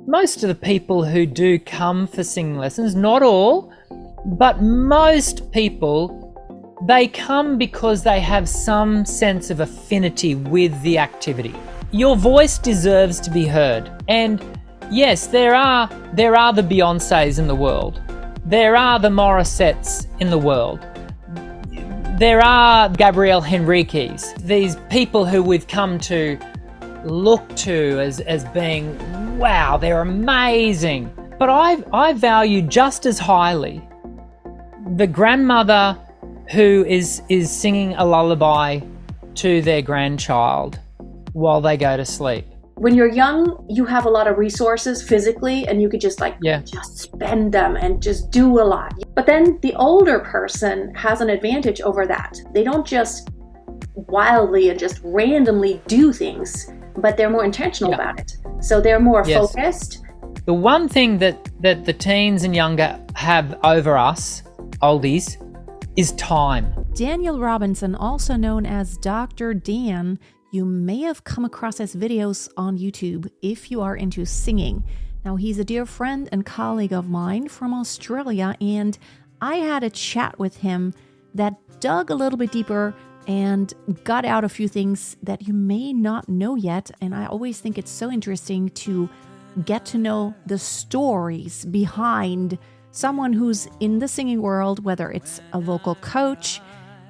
most of the people who do come for singing lessons, not all, but most people, they come because they have some sense of affinity with the activity. Your voice deserves to be heard. And yes, there are the Beyoncés in the world. There are the Morissettes in the world. There are Gabrielle Henriques, these people who we've come to look to as being, wow, they're amazing. But I value just as highly the grandmother who is singing a lullaby to their grandchild while they go to sleep. When you're young, you have a lot of resources physically, and you could just just spend them and just do a lot. But then the older person has an advantage over that. They don't just wildly and just randomly do things, but they're more intentional about it. So they're more focused. The one thing that the teens and younger have over us, oldies, is time. Daniel Robinson, also known as Dr. Dan, you may have come across his videos on YouTube if you are into singing. Now, he's a dear friend and colleague of mine from Australia, and I had a chat with him that dug a little bit deeper and got out a few things that you may not know yet. And I always think it's so interesting to get to know the stories behind someone who's in the singing world, whether it's a vocal coach,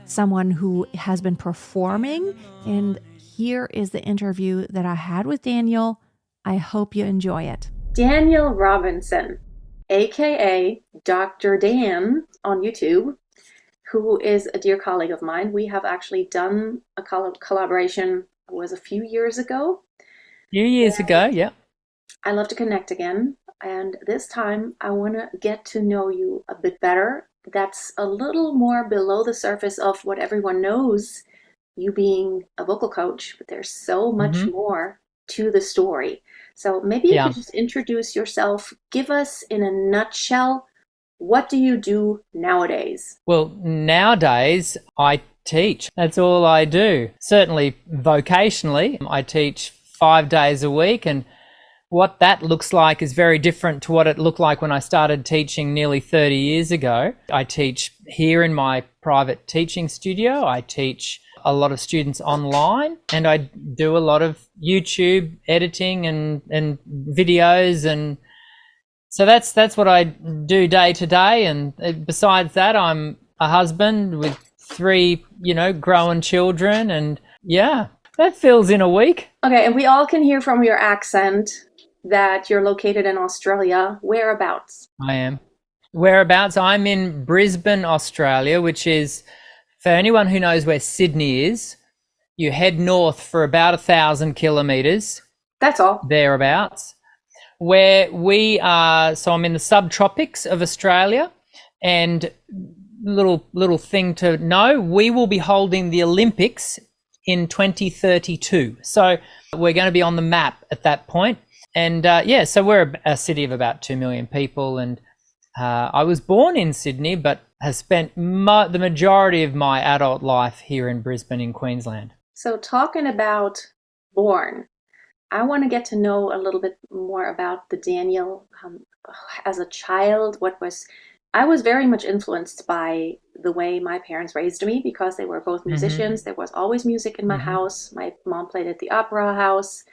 someone who has been performing. And here is the interview that I had with Daniel. I hope you enjoy it. Daniel Robinson, aka Dr. Dan on YouTube, who is a dear colleague of mine. We have actually done a collaboration, it was a few years ago. Yeah. I love to connect again. And this time I want to get to know you a bit better. That's a little more below the surface of what everyone knows, you being a vocal coach, but there's so much more to the story. So maybe you could just introduce yourself, give us in a nutshell, what do you do nowadays? Well, nowadays I teach. That's all I do. Certainly vocationally, I teach 5 days a week, and what that looks like is very different to what it looked like when I started teaching nearly 30 years ago. I teach here in my private teaching studio. I teach a lot of students online, and I do a lot of YouTube editing and videos, and so that's what I do day to day. And besides that, I'm a husband with 3 growing children, and that fills in a week. Okay, and we all can hear from your accent that you're located in Australia. Whereabouts? I am. Whereabouts? I'm in Brisbane, Australia, which is, for anyone who knows where Sydney is, you head north for about 1,000 kilometres. That's all. Thereabouts. Where we are, so I'm in the subtropics of Australia, and little thing to know, we will be holding the Olympics in 2032. So we're going to be on the map at that point. And so we're a city of about 2 million people, and I was born in Sydney, but have spent the majority of my adult life here in Brisbane in Queensland. So talking about born, I want to get to know a little bit more about the Daniel as a child. I was very much influenced by the way my parents raised me, because they were both musicians. There was always music in my house. My mom played at the opera house.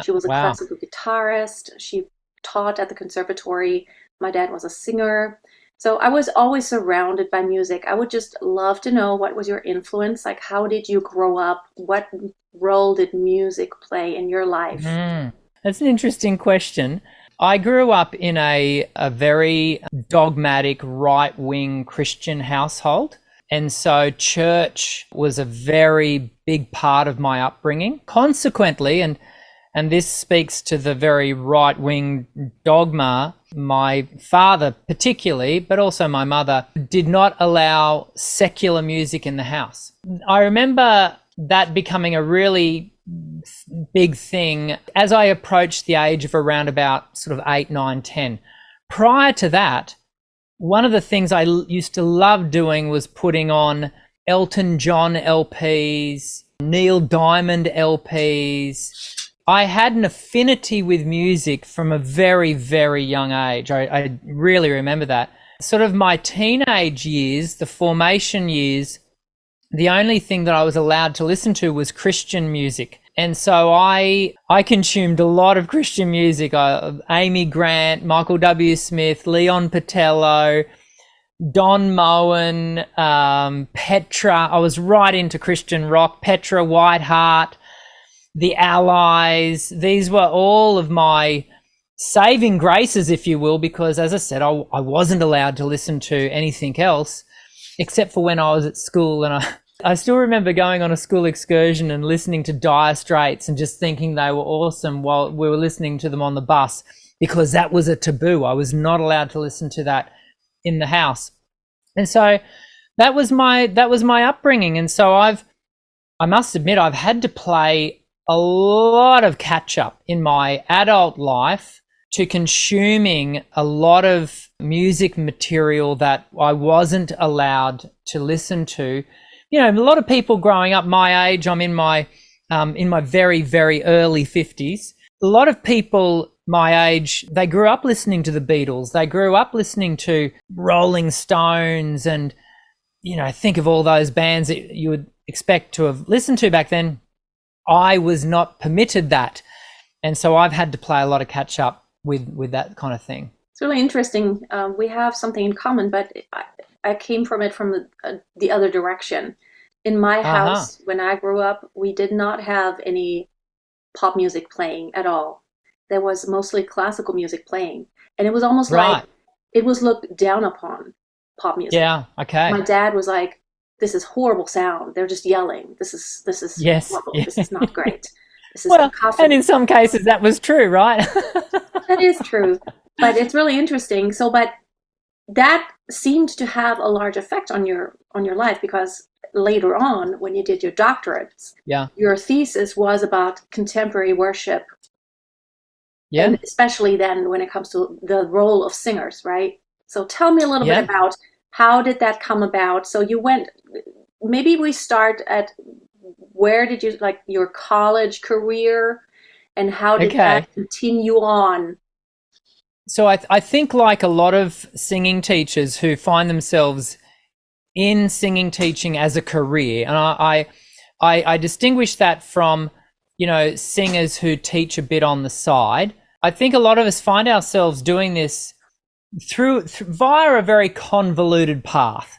She was a classical guitarist. She taught at the conservatory. My dad was a singer. So I was always surrounded by music. I would just love to know, what was your influence? Like, how did you grow up? What role did music play in your life? That's an interesting question. I grew up in a very dogmatic, right-wing Christian household. And so church was a very big part of my upbringing. Consequently, and this speaks to the very right-wing dogma, my father particularly, but also my mother, did not allow secular music in the house. I remember that becoming a really big thing as I approached the age of around about sort of 8, 9, 10. Prior to that, one of the things I used to love doing was putting on Elton John LPs, Neil Diamond LPs, I had an affinity with music from a very, very young age. I really remember that. Sort of my teenage years, the formation years, the only thing that I was allowed to listen to was Christian music. And so I consumed a lot of Christian music. Amy Grant, Michael W. Smith, Leon Patello, Don Moen, Petra. I was right into Christian rock. Petra, Whiteheart, the Allies. These were all of my saving graces, if you will, because as I said, I wasn't allowed to listen to anything else except for when I was at school. And I still remember going on a school excursion and listening to Dire Straits and just thinking they were awesome while we were listening to them on the bus, because that was a taboo. I was not allowed to listen to that in the house. And so that was my upbringing. And so I must admit, I've had to play a lot of catch up in my adult life to consuming a lot of music material that I wasn't allowed to listen to. You know, a lot of people growing up my age, I'm in my very, very early 50s. A lot of people my age, they grew up listening to the Beatles. They grew up listening to Rolling Stones and, you know, think of all those bands that you would expect to have listened to back then. I was not permitted that. And so I've had to play a lot of catch up with that kind of thing. It's really interesting. We have something in common, but I came from it from the other direction. In my house, when I grew up, we did not have any pop music playing at all. There was mostly classical music playing. And it was almost like it was looked down upon, pop music. Yeah, okay. My dad was like, this is horrible sound. They're just yelling. This is horrible. Yeah. This is not great. This is well, and in some cases that was true, right? That is true. But it's really interesting. So, but that seemed to have a large effect on your life, because later on, when you did your doctorates, your thesis was about contemporary worship. Yeah. And especially then when it comes to the role of singers, right? So tell me a little bit about how did that come about? So you went, maybe we start at where did you, like your college career, and how did that continue on? So I think, like a lot of singing teachers who find themselves in singing teaching as a career, and I distinguish that from, you know, singers who teach a bit on the side. I think a lot of us find ourselves doing this through via a very convoluted path.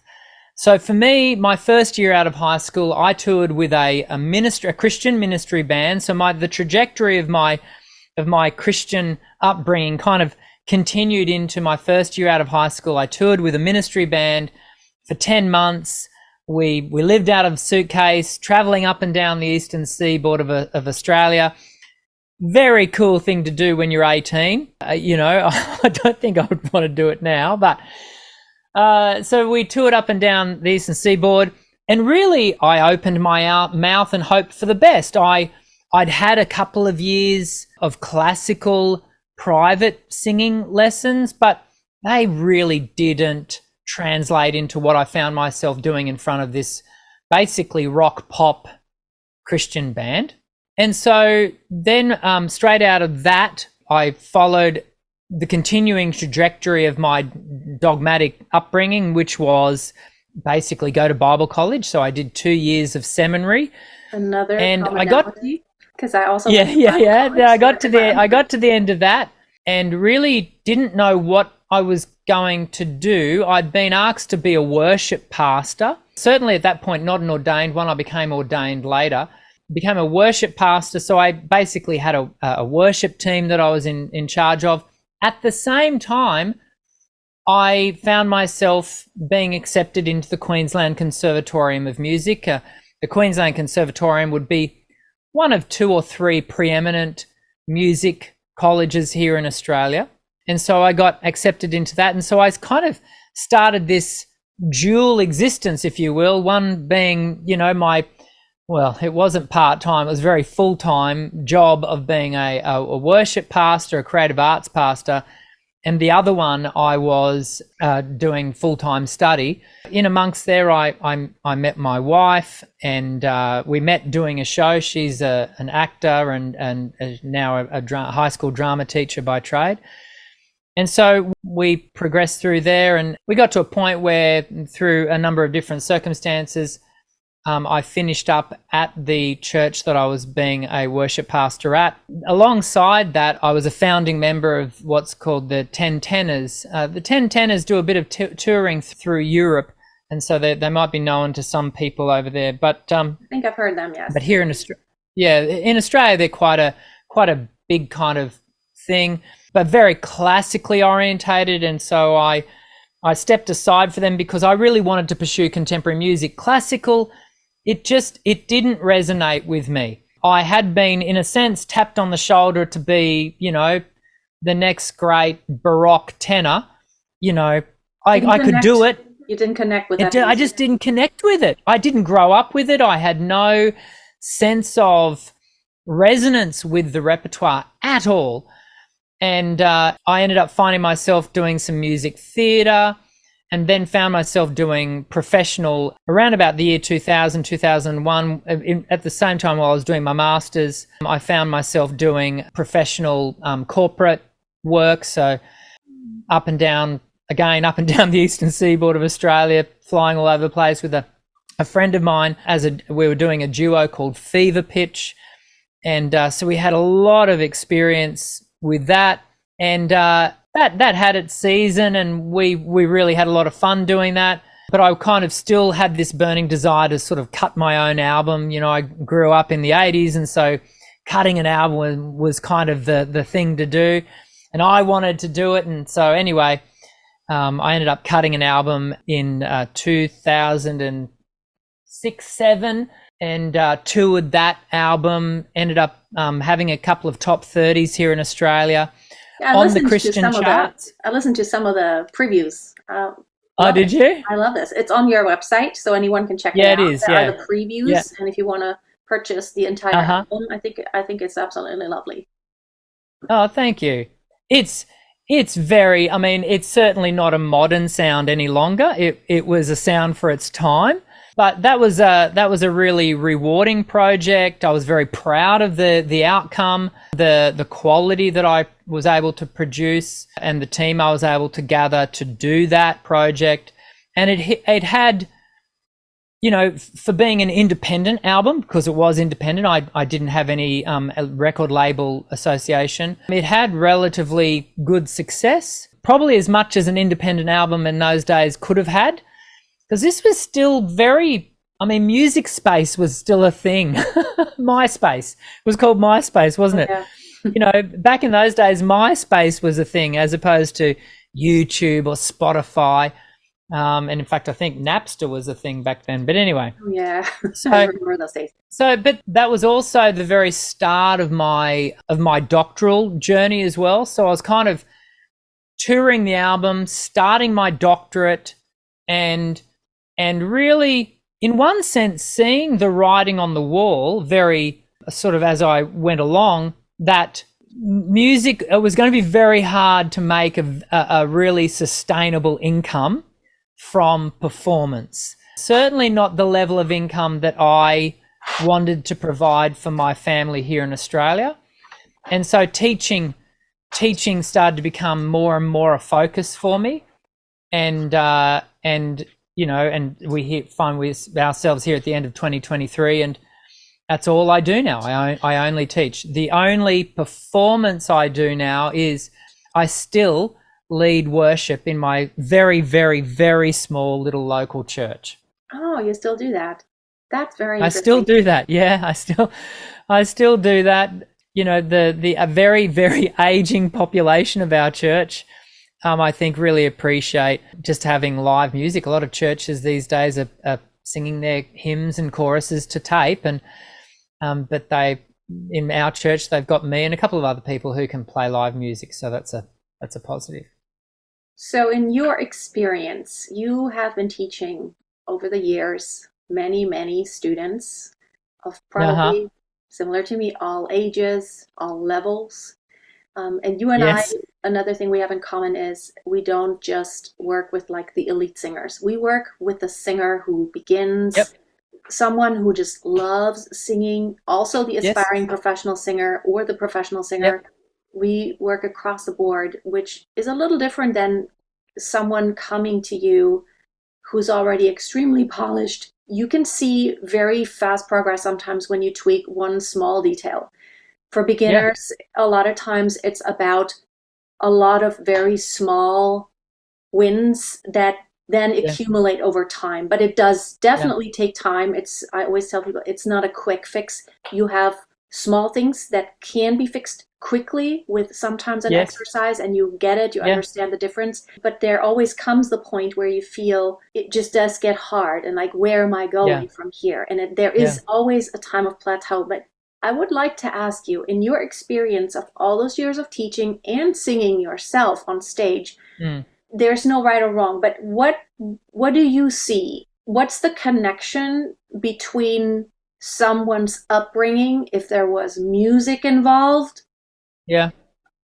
So for me, my first year out of high school, I toured with a Christian ministry band. So the trajectory of my Christian upbringing kind of continued into my first year out of high school. I toured with a ministry band for 10 months. We lived out of a suitcase, traveling up and down the eastern seaboard of Australia. Very cool thing to do when you're 18. You know, I don't think I would want to do it now, but so we toured up and down the eastern seaboard, and really I opened my mouth and hoped for the best. I'd had a couple of years of classical private singing lessons, but they really didn't translate into what I found myself doing in front of this basically rock pop Christian band. And so then straight out of that, I followed the continuing trajectory of my dogmatic upbringing, which was basically go to Bible college. So I did 2 years of seminary. Another and commonality, because I also I got to the end of that and really didn't know what I was going to do. I'd been asked to be a worship pastor. Certainly at that point, not an ordained one. I became ordained later. Became a worship pastor. So I basically had a worship team that I was in charge of. At the same time, I found myself being accepted into the Queensland Conservatorium of Music. The Queensland Conservatorium would be one of 2 or 3 preeminent music colleges here in Australia. And so I got accepted into that. And so I kind of started this dual existence, if you will, one being, you know, it wasn't part-time, it was a very full-time job of being a worship pastor, a creative arts pastor, and the other one I was doing full-time study. In amongst there, I met my wife, and we met doing a show. She's an actor and now a high school drama teacher by trade. And so we progressed through there, and we got to a point where, through a number of different circumstances, I finished up at the church that I was being a worship pastor at. Alongside that, I was a founding member of what's called the 10 Tenors. The 10 Tenors do a bit of touring through Europe, and so they might be known to some people over there. But I think I've heard them, yes. But here in Australia, in Australia, they're quite a big kind of thing, but very classically orientated. And so I stepped aside for them because I really wanted to pursue contemporary music. Classical, it didn't resonate with me. I had been, in a sense, tapped on the shoulder to be, the next great Baroque tenor. I could do it. You didn't connect with that. I just didn't connect with it. I didn't grow up with it. I had no sense of resonance with the repertoire at all. And I ended up finding myself doing some music theatre, and then found myself doing professional around about the year 2000, 2001. At the same time while I was doing my master's, I found myself doing professional corporate work. So up and down the eastern seaboard of Australia, flying all over the place with a friend of mine. We were doing a duo called Fever Pitch. And so we had a lot of experience with that. And that had its season, and we really had a lot of fun doing that. But I kind of still had this burning desire to sort of cut my own album. I grew up in the 80s, and so cutting an album was kind of the thing to do, and I wanted to do it. And so anyway, I ended up cutting an album in 2006-07, and toured that album. Ended up having a couple of top 30s here in Australia. Yeah, on the Christian charts. I listened to some of the previews. Did you? I love this. It's on your website, so anyone can check it out. It is. There are the previews, and if you want to purchase the entire album, I think it's absolutely lovely. Oh, thank you. It's very. I mean, it's certainly not a modern sound any longer. It was a sound for its time. But that was a really rewarding project. I was very proud of the outcome, the quality that I was able to produce, and the team I was able to gather to do that project. And it had, for being an independent album, because it was independent, I didn't have any record label association. It had relatively good success, probably as much as an independent album in those days could have had. Because this was still Music Space was still a thing. MySpace. It was called MySpace, wasn't it? Yeah. Back in those days, MySpace was a thing as opposed to YouTube or Spotify. And in fact, I think Napster was a thing back then. But anyway. Yeah, I remember those days. But that was also the very start of my doctoral journey as well. So I was kind of touring the album, starting my doctorate, and really, in one sense, seeing the writing on the wall very sort of as I went along, that music, it was going to be very hard to make a really sustainable income from performance. Certainly not the level of income that I wanted to provide for my family here in Australia. And so teaching started to become more and more a focus for me. And we find ourselves here at the end of 2023, and that's all I do now. I only teach. The only performance I do now is I still lead worship in my very, very, very small little local church. Oh, you still do that? That's very interesting. I still do that. Yeah, I still do that. A very, very aging population of our church, I think, really appreciate just having live music. A lot of churches these days are singing their hymns and choruses to tape, and but in our church they've got me and a couple of other people who can play live music. So that's a positive. So in your experience, you have been teaching over the years many students of probably similar to me, all ages, all levels. And you and yes. another thing we have in common is we don't just work with like the elite singers. We work with the singer who begins, Yep. someone who just loves singing, also the Yes. aspiring professional singer or the professional singer. Yep. We work across the board, which is a little different than someone coming to you who's already extremely polished. You can see very fast progress sometimes when you tweak one small detail. For beginners, a lot of times it's about a lot of very small wins that then accumulate over time. But it does definitely take time. I always tell people it's not a quick fix. You have small things that can be fixed quickly with sometimes an exercise, and you get it, you understand the difference. But there always comes the point where you feel it just does get hard, and like, where am I going from here? And there is always a time of plateau. But I would like to ask you, in your experience of all those years of teaching and singing yourself on stage, there's no right or wrong, but what do you see? What's the connection between someone's upbringing, if there was music involved,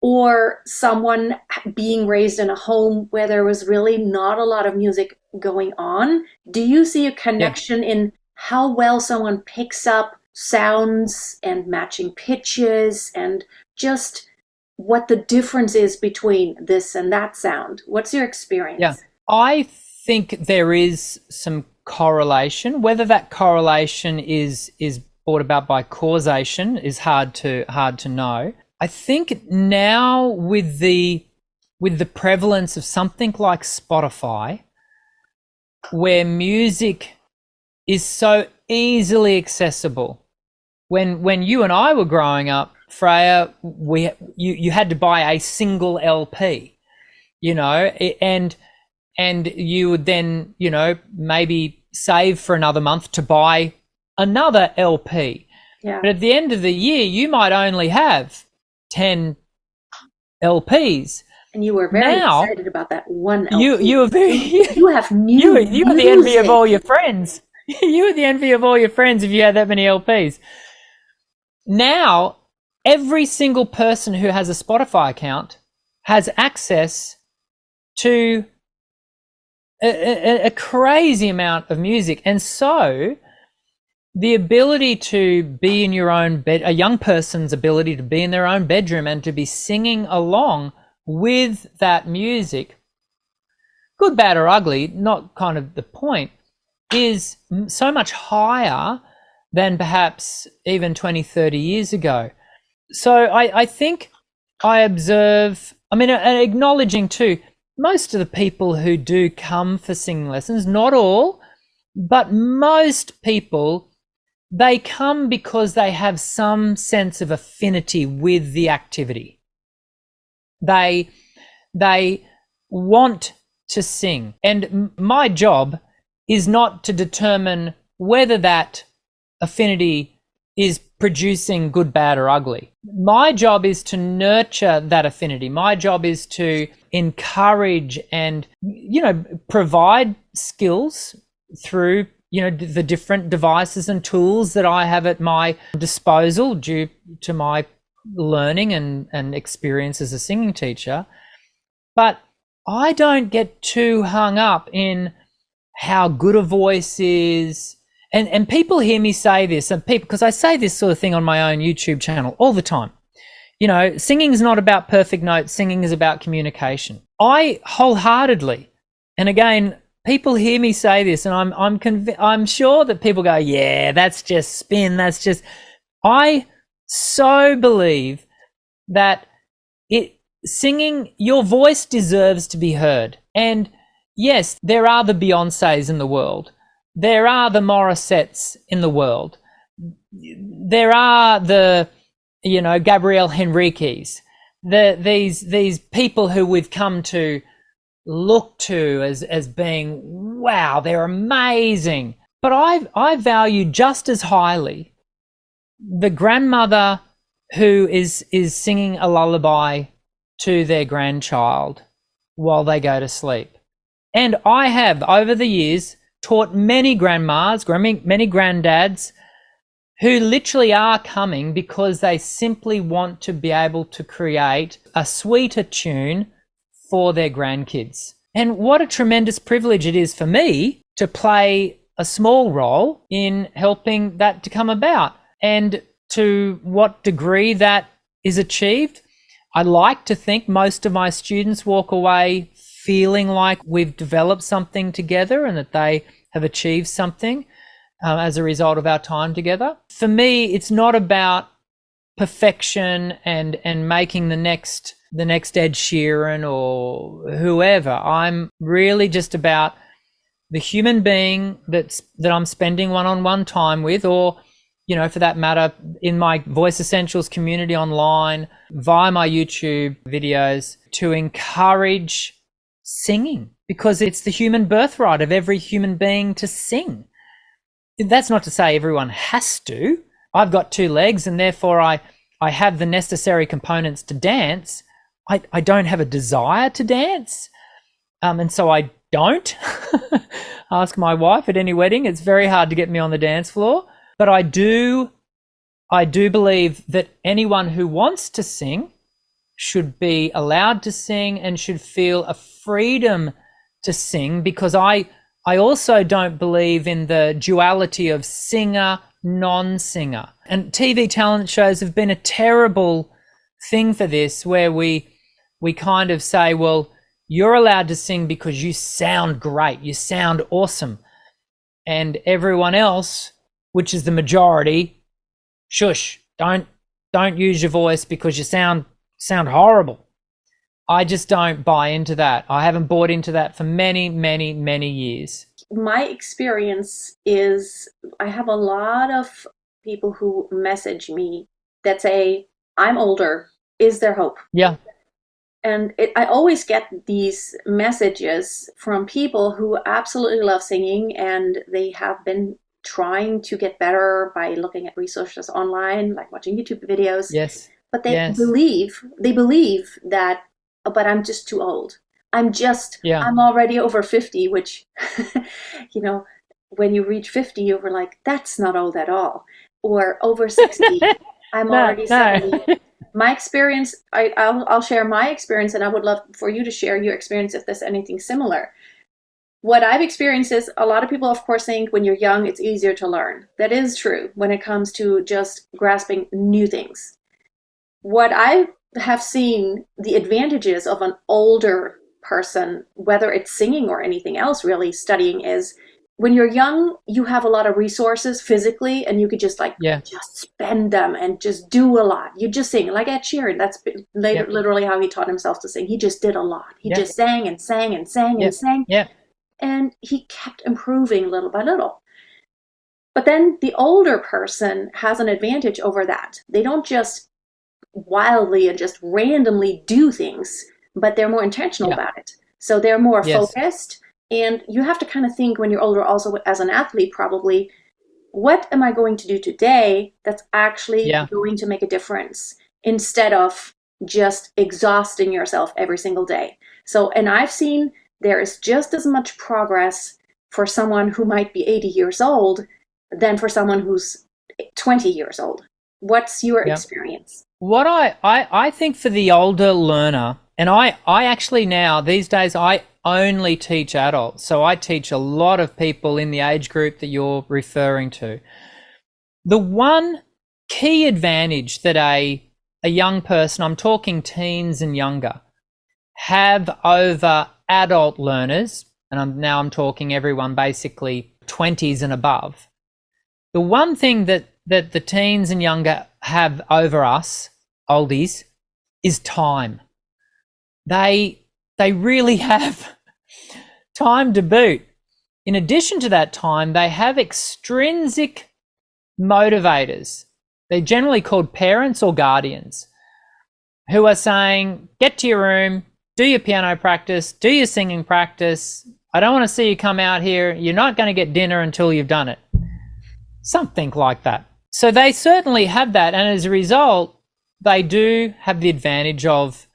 or someone being raised in a home where there was really not a lot of music going on? Do you see a connection in how well someone picks up sounds and matching pitches, and just what the difference is between this and that sound? What's your experience? Yeah, I think there is some correlation. Whether that correlation is brought about by causation is hard to know. I think now with the prevalence of something like Spotify, where music is so easily accessible. When you and I were growing up, Freya, you had to buy a single LP, and you would then, maybe save for another month to buy another LP. Yeah. But at the end of the year, you might only have 10 LPs. And you were very excited about that one LP. You were very. You have new. You were the envy of all your friends. You were the envy of all your friends if you had that many LPs. Now, every single person who has a Spotify account has access to a crazy amount of music. And so the ability to be in your own bed, a young person's ability to be in their own bedroom and to be singing along with that music, good, bad, or ugly, not kind of the point, is so much higher than perhaps even 20, 30 years ago. So I think I observe, acknowledging too, most of the people who do come for singing lessons, not all, but most people, they come because they have some sense of affinity with the activity. They want to sing. And my job is not to determine whether that affinity is producing good, bad, or ugly. My job is to nurture that affinity. My job is to encourage and, provide skills through, the different devices and tools that I have at my disposal due to my learning and experience as a singing teacher. But I don't get too hung up in how good a voice is. And people hear me say this, and because I say this sort of thing on my own YouTube channel all the time. Singing is not about perfect notes. Singing is about communication. I wholeheartedly, and again, people hear me say this, and I'm sure that people go, yeah, that's just spin. I so believe that singing, your voice deserves to be heard. And yes, there are the Beyoncés in the world. There are the Morissettes in the world. There are the, Gabrielle Henriques. These people who we've come to look to as being, wow, they're amazing. But I value just as highly the grandmother who is singing a lullaby to their grandchild while they go to sleep. And I have, over the years, taught many grandmas, many granddads who literally are coming because they simply want to be able to create a sweeter tune for their grandkids. And what a tremendous privilege it is for me to play a small role in helping that to come about. And to what degree that is achieved, I like to think most of my students walk away feeling like we've developed something together and that they have achieved something as a result of our time together. For me, it's not about perfection and making the next Ed Sheeran or whoever. I'm really just about the human being that I'm spending one-on-one time with, or, you know, for that matter, in my Voice Essentials community online, via my YouTube videos, to encourage singing, because it's the human birthright of every human being to sing. That's not to say everyone has to. I've got two legs and therefore I have the necessary components to dance. I don't have a desire to dance. And so I don't. Ask my wife at any wedding. It's very hard to get me on the dance floor. But I do believe that anyone who wants to sing should be allowed to sing and should feel a freedom to sing, because I also don't believe in the duality of singer, non-singer. And TV talent shows have been a terrible thing for this, where we kind of say, well, you're allowed to sing because you sound great, you sound awesome. And everyone else, which is the majority, shush, don't use your voice because you sound horrible. I just don't buy into that. I haven't bought into that for many, many, many years. My experience is I have a lot of people who message me that say, I'm older, is there hope? Yeah. And I always get these messages from people who absolutely love singing, and they have been trying to get better by looking at resources online, like watching YouTube videos. Yes. But they believe that, oh, but I'm just too old. I'm already over 50, which, you know, when you reach 50, you're like, that's not old at all. Or over 60, I'm already 70. My experience, I'll share my experience, and I would love for you to share your experience if there's anything similar. What I've experienced is a lot of people, of course, think when you're young, it's easier to learn. That is true when it comes to just grasping new things. What I have seen the advantages of an older person, whether it's singing or anything else really studying, is when you're young, you have a lot of resources physically, and you could just just spend them and just do a lot. You just sing like Ed Sheeran. That's literally how he taught himself to sing. He just did a lot. He just sang and sang and sang and sang. Yeah. And he kept improving little by little. But then the older person has an advantage over that. They don't just wildly and just randomly do things, but they're more intentional about it. So they're more focused. And you have to kind of think when you're older, also as an athlete, probably, what am I going to do today that's actually going to make a difference, instead of just exhausting yourself every single day. So, and I've seen there is just as much progress for someone who might be 80 years old than for someone who's 20 years old. What's your experience? What I think for the older learner, and I actually now, these days, I only teach adults. So I teach a lot of people in the age group that you're referring to. The one key advantage that a young person, I'm talking teens and younger, have over adult learners, and I'm talking everyone basically 20s and above. The one thing that the teens and younger have over us, oldies, is time. They really have time to boot. In addition to that time, they have extrinsic motivators. They're generally called parents or guardians, who are saying, get to your room, do your piano practice, do your singing practice. I don't want to see you come out here. You're not going to get dinner until you've done it. Something like that. So they certainly have that. And as a result, they do have the advantage of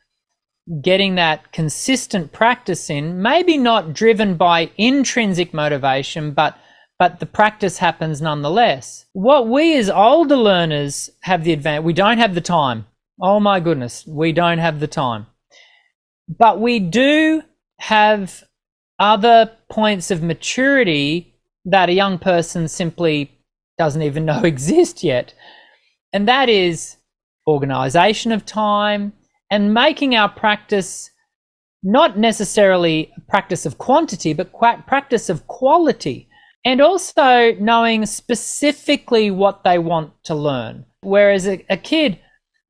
getting that consistent practice in, maybe not driven by intrinsic motivation, but but the practice happens nonetheless. What we as older learners have the advantage, we don't have the time. Oh my goodness, we don't have the time. But we do have other points of maturity that a young person simply doesn't even know exist yet. And that is organization of time and making our practice not necessarily a practice of quantity, but practice of quality. And also knowing specifically what they want to learn. Whereas a kid,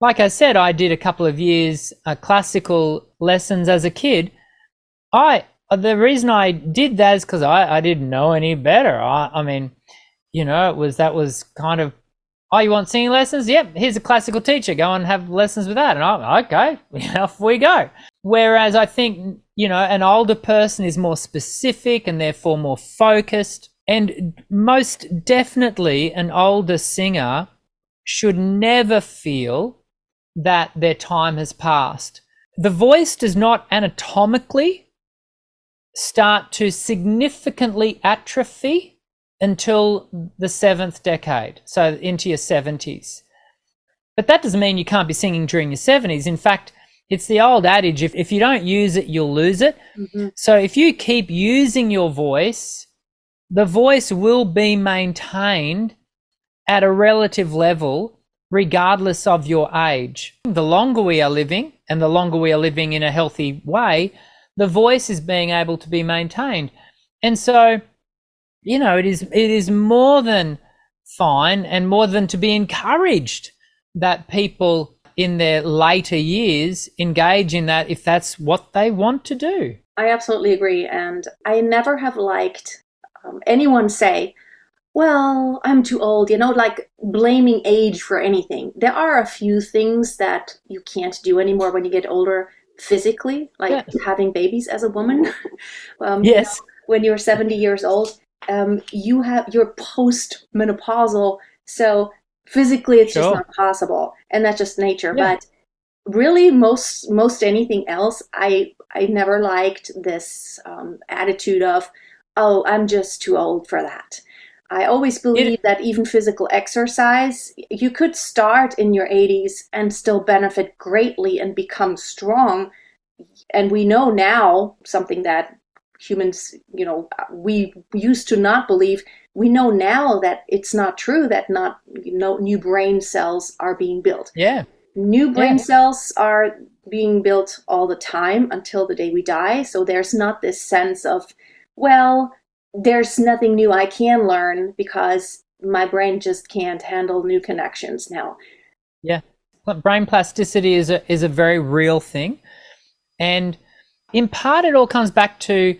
like I said, I did a couple of years classical lessons as a kid. The reason I did that is because I didn't know any better. I mean, you know, that was kind of, oh, you want singing lessons? Yep, here's a classical teacher. Go and have lessons with that. And I'm okay, off we go. Whereas I think, you know, an older person is more specific and therefore more focused. And most definitely an older singer should never feel that their time has passed. The voice does not anatomically start to significantly atrophy until the 7th decade, so into your 70s. But that doesn't mean you can't be singing during your 70s. In fact, it's the old adage, if you don't use it, you'll lose it. Mm-hmm. So if you keep using your voice, the voice will be maintained at a relative level regardless of your age. The longer we are living, and the longer we are living in a healthy way, the voice is being able to be maintained. And so, you know, it is more than fine and more than to be encouraged that people in their later years engage in that if that's what they want to do. I absolutely agree. And I never have liked anyone say, well, I'm too old, you know, like blaming age for anything. There are a few things that you can't do anymore when you get older physically, like having babies as a woman. Yes. You know, when you're 70 years old, you're post-menopausal, so physically it's just not possible, and that's just nature. Yeah. But really, most anything else, I never liked this attitude of, oh, I'm just too old for that. I always believe that even physical exercise, you could start in your 80s and still benefit greatly and become strong. And we know now something that humans, you know, we used to not believe. We know now that it's not true, that not, you know, new brain cells are being built. Yeah. New brain cells are being built all the time until the day we die. So there's not this sense of, well, there's nothing new I can learn because my brain just can't handle new connections now. Yeah. Brain plasticity is a very real thing. And in part it all comes back to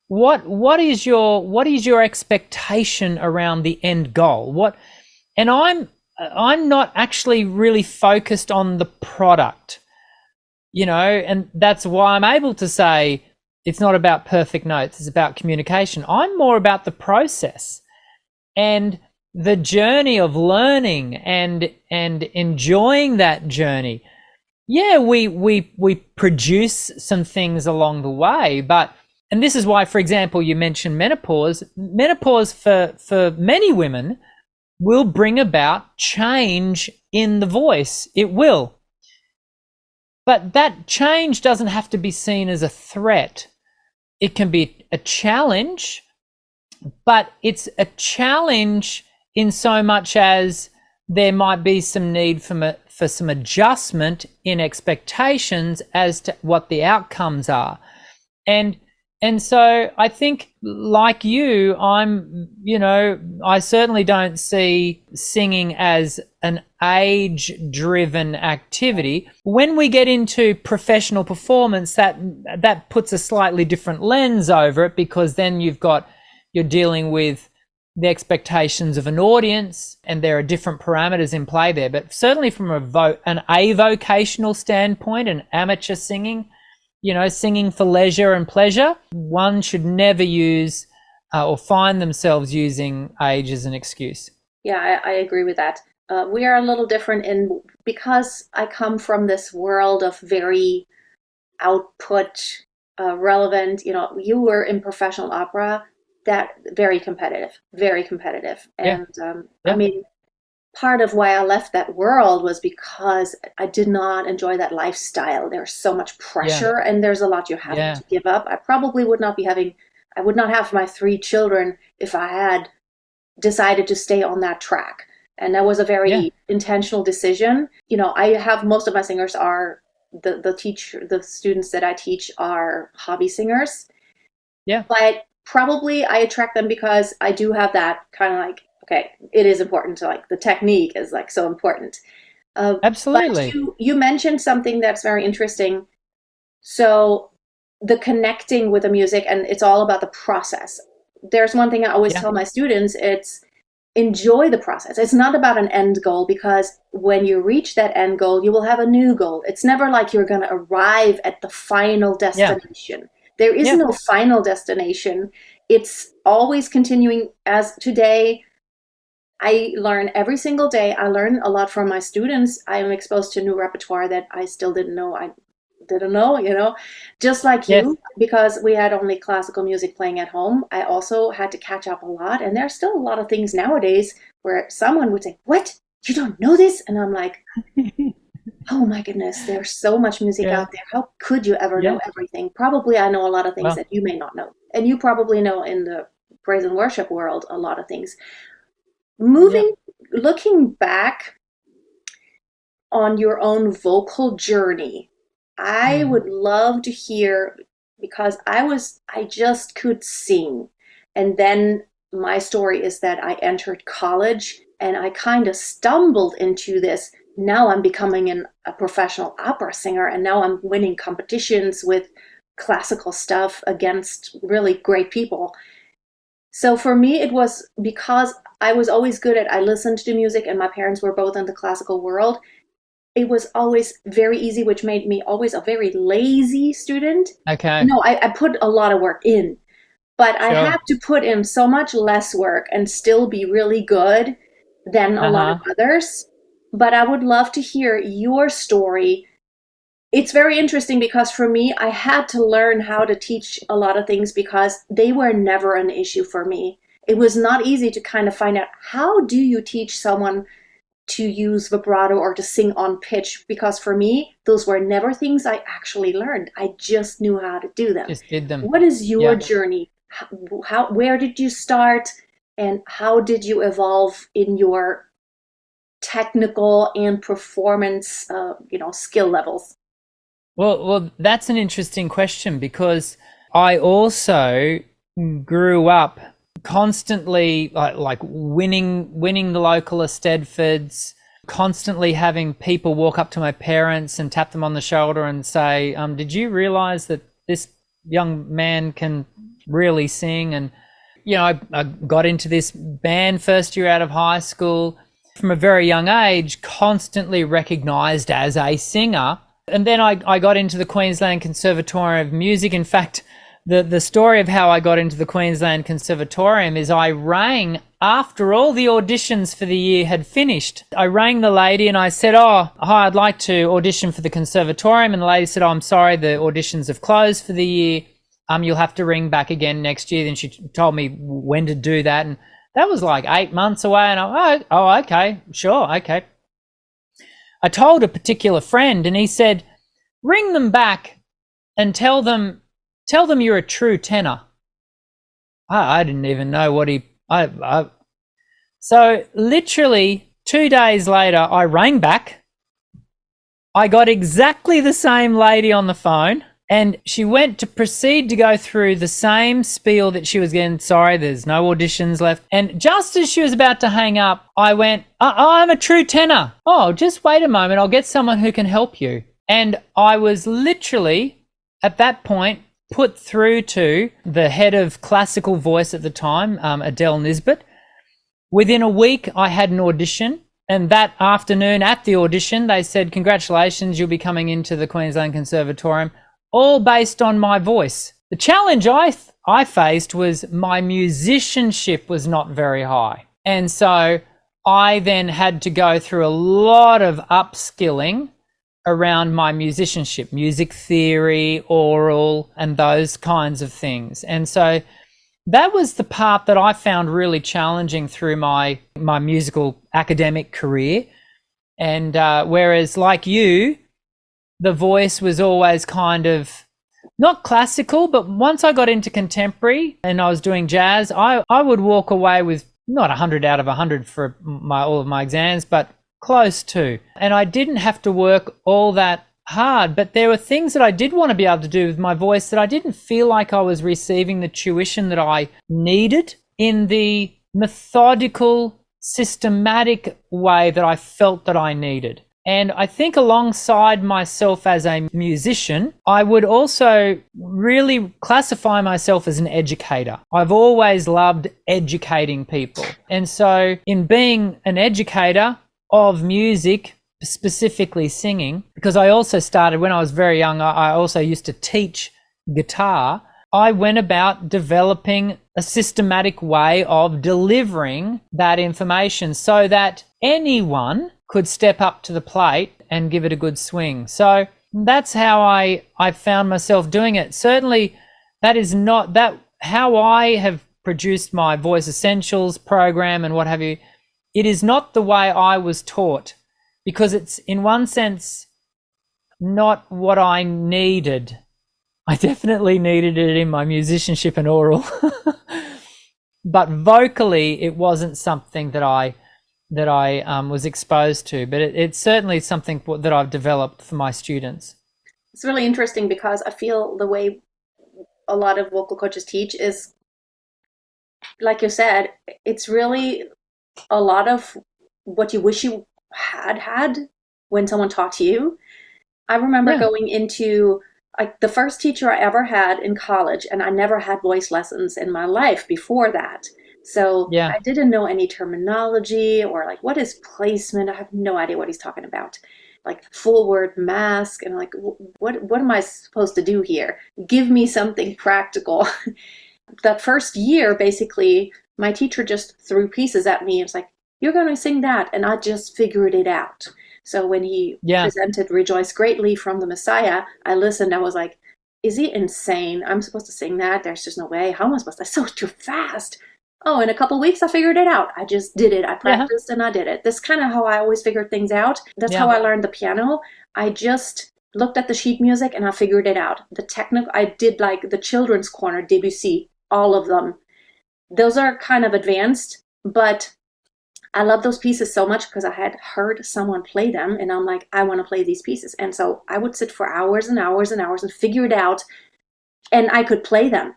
what is your expectation around the end goal? And I'm not actually really focused on the product, you know, and that's why I'm able to say it's not about perfect notes, it's about communication. I'm more about the process and the journey of learning and enjoying that journey. Yeah, we produce some things along the way, and this is why, for example, you mentioned menopause. Menopause for many women will bring about change in the voice. It will. But that change doesn't have to be seen as a threat. It can be a challenge, but it's a challenge in so much as there might be some need for some adjustment in expectations as to what the outcomes are. And so I think, like you, I certainly don't see singing as an age-driven activity. When we get into professional performance, that puts a slightly different lens over it, because then you're dealing with the expectations of an audience, and there are different parameters in play there. But certainly from an avocational standpoint, an amateur singing, you know, singing for leisure and pleasure, one should never use or find themselves using age as an excuse. Yeah, I agree with that. We are a little different because I come from this world of very output, relevant, you know, you were in professional opera. that very competitive, very competitive. Yeah. And I Yeah. mean, part of why I left that world was because I did not enjoy that lifestyle. There's so much Yeah. pressure and there's a lot you have Yeah. to give up. I probably would not be having, I would not have my 3 children if I had decided to stay on that track. And that was a Yeah. very intentional decision. You know, I have most of my singers are the students that I teach are hobby singers, Yeah. but probably I attract them because I do have that kind of like, okay, it is important to like the technique is like so important. But Absolutely. you mentioned something that's very interesting. So the connecting with the music, and it's all about the process. There's one thing I always Yeah. tell my students, it's enjoy the process. It's not about an end goal, because when you reach that end goal, you will have a new goal. It's never like you're going to arrive at the final Yeah. destination. There is Yeah. no final destination. It's always continuing. As today, I learn every single day. I learn a lot from my students. I am exposed to new repertoire that I still didn't know you know, just like Yes. you, because we had only classical music playing at home. I also had to catch up a lot. And there's still a lot of things nowadays where someone would say, "What? You don't know this?" And I'm like, oh my goodness, there's so much music Yeah. out there. How could you ever Yeah. know everything? Probably I know a lot of things Well, that you may not know. And you probably know in the praise and worship world a lot of things. yeah. Moving, looking back on your own vocal journey, I Mm. would love to hear, because I just could sing. And then my story is that I entered college and I kind of stumbled into this. Now I'm becoming a professional opera singer, and now I'm winning competitions with classical stuff against really great people. So for me, it was because I was always good at, I listened to music and my parents were both in the classical world. It was always very easy, which made me always a very lazy student. Okay. No, I put a lot of work in, but I Sure. had to put in so much less work and still be really good than a lot of Uh-huh. others. But I would love to hear your story. It's very interesting because for me, I had to learn how to teach a lot of things because they were never an issue for me. It was not easy to kind of find out, how do you teach someone to use vibrato or to sing on pitch, because for me, those were never things I actually learned. I just knew how to do them. Just did them. What is your Yeah. journey? Where did you start, and how did you evolve in your technical and performance, skill levels? Well, that's an interesting question, because I also grew up constantly like winning the local Eisteddfods, constantly having people walk up to my parents and tap them on the shoulder and say, "Did you realize that this young man can really sing?" And I got into this band first year out of high school. From a very young age, constantly recognized as a singer. And then I got into the Queensland Conservatorium of Music. In fact, the story of how I got into the Queensland Conservatorium is I rang after all the auditions for the year had finished. I rang the lady and I said, "Oh, hi, I'd like to audition for the conservatorium." And the lady said, "Oh, I'm sorry, the auditions have closed for the year. You'll have to ring back again next year." Then she told me when to do that. And that was like 8 months away. And oh, okay, sure, okay. I told a particular friend and he said, "Ring them back and tell them you're a true tenor." I didn't even know what so literally 2 days later, I rang back. I got exactly the same lady on the phone, and she went to proceed to go through the same spiel that she was getting. "Sorry, there's no auditions left." And just as she was about to hang up, I went, "I'm a true tenor." "Oh, just wait a moment. I'll get someone who can help you." And I was literally, at that point, put through to the head of classical voice at the time, Adele Nisbet. Within a week, I had an audition. And that afternoon at the audition, they said, "Congratulations, you'll be coming into the Queensland Conservatorium," all based on my voice. The challenge I faced was my musicianship was not very high. And so I then had to go through a lot of upskilling around my musicianship, music theory, oral, and those kinds of things. And so that was the part that I found really challenging through my musical academic career. And whereas like you, the voice was always kind of not classical, but once I got into contemporary and I was doing jazz, I would walk away with not 100 out of 100 for all of my exams, but close to. And I didn't have to work all that hard, but there were things that I did want to be able to do with my voice that I didn't feel like I was receiving the tuition that I needed in the methodical, systematic way that I felt that I needed. And I think alongside myself as a musician, I would also really classify myself as an educator. I've always loved educating people. And so in being an educator of music, specifically singing, because I also started when I was very young, I also used to teach guitar. I went about developing a systematic way of delivering that information so that anyone could step up to the plate and give it a good swing. So that's how I found myself doing it. Certainly that is not that how I have produced my Voice Essentials program and what have you. It is not the way I was taught, because it's in one sense not what I needed. I definitely needed it in my musicianship and oral, but vocally it wasn't something that I was exposed to. But it's certainly something that I've developed for my students. It's really interesting because I feel the way a lot of vocal coaches teach is, like you said, it's really a lot of what you wish you had when someone taught you. I remember going into the first teacher I ever had in college, and I never had voice lessons in my life before that. So I didn't know any terminology or like, what is placement? I have no idea what he's talking about. Like full word mask, and like, what am I supposed to do here? Give me something practical. That first year, basically, my teacher just threw pieces at me. It was like, you're going to sing that. And I just figured it out. So when he presented Rejoice Greatly from the Messiah, I listened. I was like, is he insane? I'm supposed to sing that? There's just no way. How am I supposed to? So too fast. Oh, in a couple of weeks, I figured it out. I just did it. I practiced and I did it. That's kind of how I always figure things out. That's how I learned the piano. I just looked at the sheet music and I figured it out. The technical, I did like the children's corner, Debussy, all of them. Those are kind of advanced, but I love those pieces so much because I had heard someone play them and I'm like, I want to play these pieces. And so I would sit for hours and hours and hours and figure it out, and I could play them,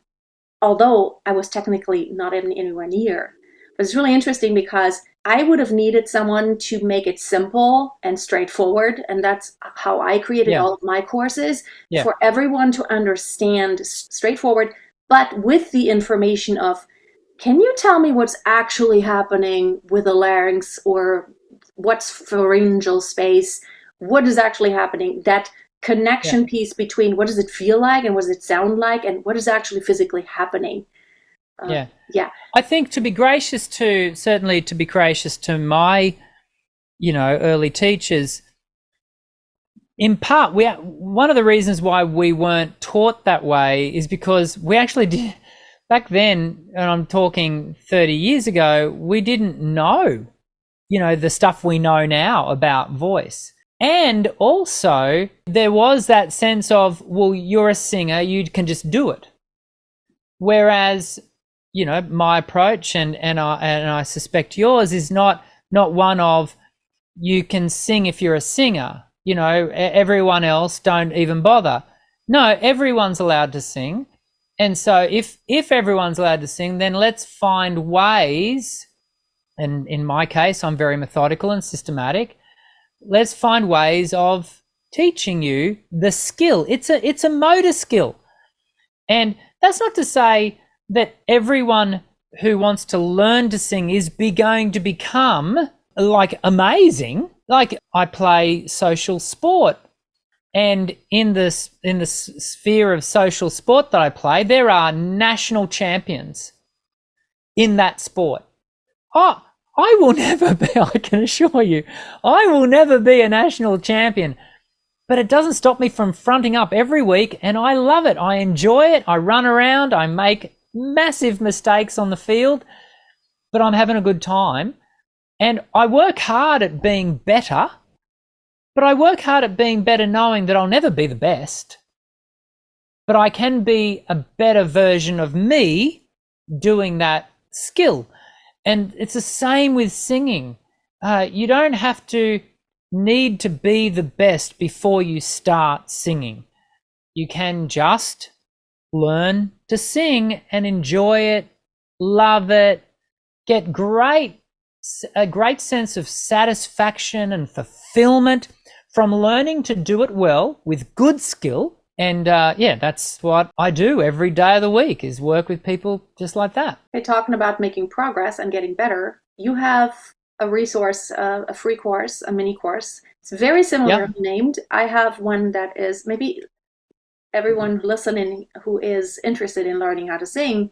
although I was technically not even anywhere near. But it's really interesting because I would have needed someone to make it simple and straightforward, and that's how I created all of my courses, for everyone to understand straightforward, but with the information of, can you tell me what's actually happening with the larynx, or what's pharyngeal space? What is actually happening? That connection piece between what does it feel like and what does it sound like and what is actually physically happening. I think to be gracious to my, early teachers, in part, one of the reasons why we weren't taught that way is because we actually did. Back then, and I'm talking 30 years ago, we didn't know, the stuff we know now about voice. And also, there was that sense of, well, you're a singer, you can just do it. Whereas, my approach, and I suspect yours, is not one of, you can sing if you're a singer. Everyone else, don't even bother. No, everyone's allowed to sing. And so if everyone's allowed to sing, then let's find ways, and in my case, I'm very methodical and systematic. Let's find ways of teaching you the skill. It's a motor skill. And that's not to say that everyone who wants to learn to sing is going to become like amazing. Like, I play social sport. And in the sphere of social sport that I play, there are national champions in that sport. Oh, I will never be, I can assure you, I will never be a national champion. But it doesn't stop me from fronting up every week, and I love it. I enjoy it. I run around. I make massive mistakes on the field, but I'm having a good time. And I work hard at being better, but I work hard at being better knowing that I'll never be the best, but I can be a better version of me doing that skill. And it's the same with singing. You don't have to need to be the best before you start singing. You can just learn to sing and enjoy it, love it, get a great sense of satisfaction and fulfillment from learning to do it well with good skill. And that's what I do every day of the week, is work with people just like that. Hey, talking about making progress and getting better, you have a resource, a free course, a mini course. It's very similar named. I have one that is, maybe everyone listening who is interested in learning how to sing,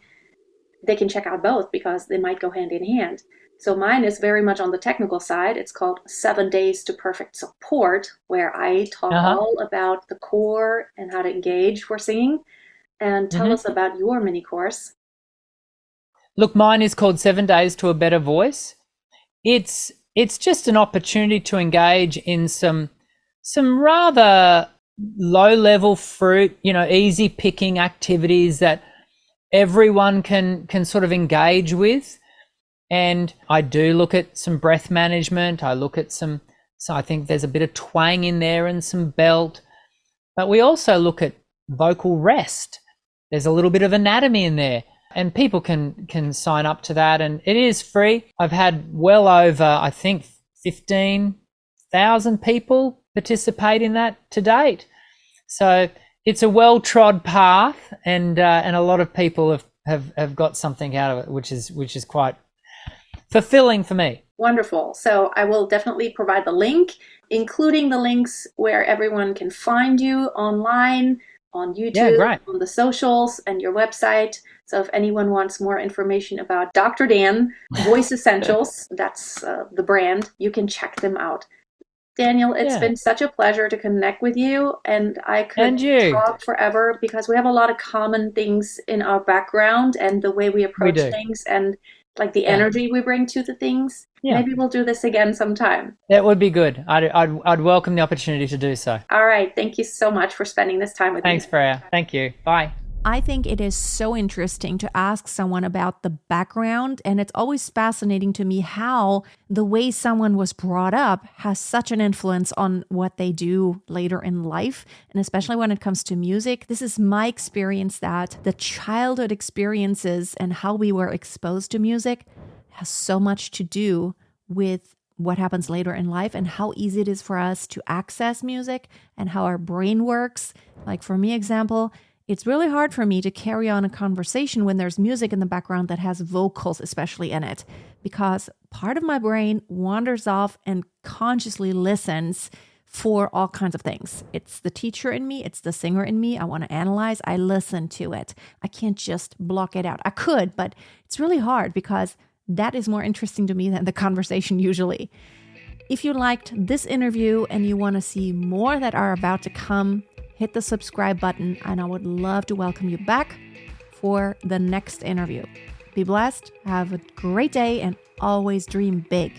they can check out both because they might go hand in hand. So mine is very much on the technical side. It's called 7 Days to Perfect Support, where I talk all about the core and how to engage for singing. And tell us about your mini course. Look, mine is called 7 Days to a Better Voice. It's just an opportunity to engage in some rather low-level fruit, easy picking activities that everyone can sort of engage with. And I do look at some breath management. I look at so I think there's a bit of twang in there and some belt. But we also look at vocal rest. There's a little bit of anatomy in there. And people can sign up to that. And it is free. I've had well over, I think, 15,000 people participate in that to date. So it's a well-trod path, and a lot of people have got something out of it, which is quite fulfilling for me. Wonderful. So I will definitely provide the link, including the links where everyone can find you online, on YouTube, on the socials, and your website. So if anyone wants more information about Dr. Dan, Voice Essentials, that's the brand, you can check them out. Daniel, it's been such a pleasure to connect with you, and I could talk forever because we have a lot of common things in our background and the way we approach things and like the energy we bring to the things. Maybe we'll do this again sometime. That would be good. I'd welcome the opportunity to do so. All right. Thank you so much for spending this time with me. Thanks, Freya. Thank you. Bye. I think it is so interesting to ask someone about the background, and it's always fascinating to me how the way someone was brought up has such an influence on what they do later in life, and especially when it comes to music. This is my experience that the childhood experiences and how we were exposed to music has so much to do with what happens later in life and how easy it is for us to access music and how our brain works. Like for me, example, it's really hard for me to carry on a conversation when there's music in the background that has vocals especially in it, because part of my brain wanders off and consciously listens for all kinds of things. It's the teacher in me, it's the singer in me. I want to analyze, I listen to it. I can't just block it out. I could, but it's really hard because that is more interesting to me than the conversation usually. If you liked this interview and you want to see more that are about to come, hit the subscribe button, and I would love to welcome you back for the next interview. Be blessed, have a great day, and always dream big.